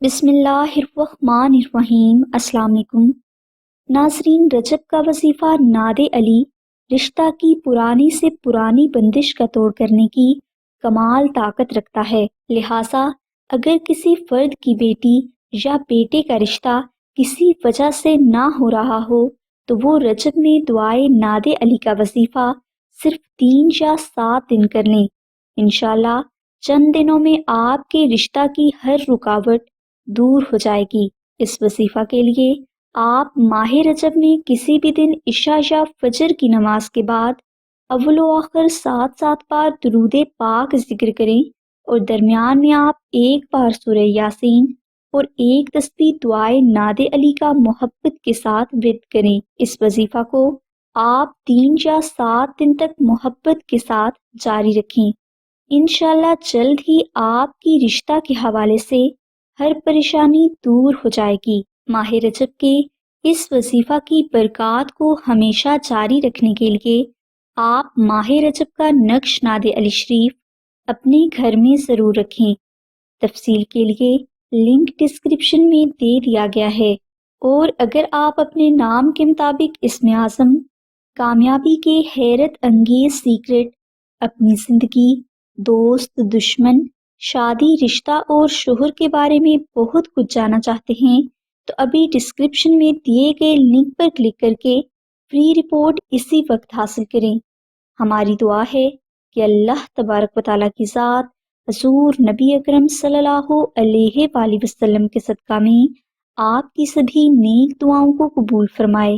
بسم اللہ الرحمن الرحیم۔ السلام علیکم ناظرین، رجب کا وظیفہ ناد علی رشتہ کی پرانی سے پرانی بندش کا توڑ کرنے کی کمال طاقت رکھتا ہے۔ لہٰذا اگر کسی فرد کی بیٹی یا بیٹے کا رشتہ کسی وجہ سے نہ ہو رہا ہو تو وہ رجب میں دعائے ناد علی کا وظیفہ صرف 3 یا 7 دن کر لیں۔ انشاءاللہ چند دنوں میں آپ کے رشتہ کی ہر رکاوٹ دور ہو جائے گی۔ اس وظیفہ کے لیے آپ ماہ رجب میں کسی بھی دن عشاء یا فجر کی نماز کے بعد اول و آخر 7 بار درود پاک ذکر کریں اور درمیان میں آپ 1 بار سورہ یاسین اور 1 تسبیح دعائے ناد علی کا محبت کے ساتھ ورد کریں۔ اس وظیفہ کو آپ 3 یا 7 دن تک محبت کے ساتھ جاری رکھیں۔ انشاءاللہ جلد ہی آپ کی رشتہ کے حوالے سے ہر پریشانی دور ہو جائے گی۔ ماہ رجب کے اس وظیفہ کی برکات کو ہمیشہ جاری رکھنے کے لیے آپ ماہ رجب کا نقش ناد علی شریف اپنے گھر میں ضرور رکھیں۔ تفصیل کے لیے لنک ڈسکرپشن میں دے دیا گیا ہے۔ اور اگر آپ اپنے نام کے مطابق اسم اعظم، کامیابی کے حیرت انگیز سیکرٹ، اپنی زندگی، دوست، دشمن، شادی، رشتہ اور شوہر کے بارے میں بہت کچھ جاننا چاہتے ہیں تو ابھی ڈسکرپشن میں دیے گئے لنک پر کلک کر کے فری رپورٹ اسی وقت حاصل کریں۔ ہماری دعا ہے کہ اللہ تبارک و تعالیٰ کی ذات حضور نبی اکرم صلی اللہ علیہ وآلہ وسلم کے صدقہ میں آپ کی سبھی نیک دعاؤں کو قبول فرمائے۔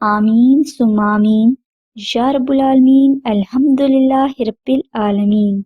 آمین ثم آمین یا رب العالمین۔ الحمدللہ رب العالمین۔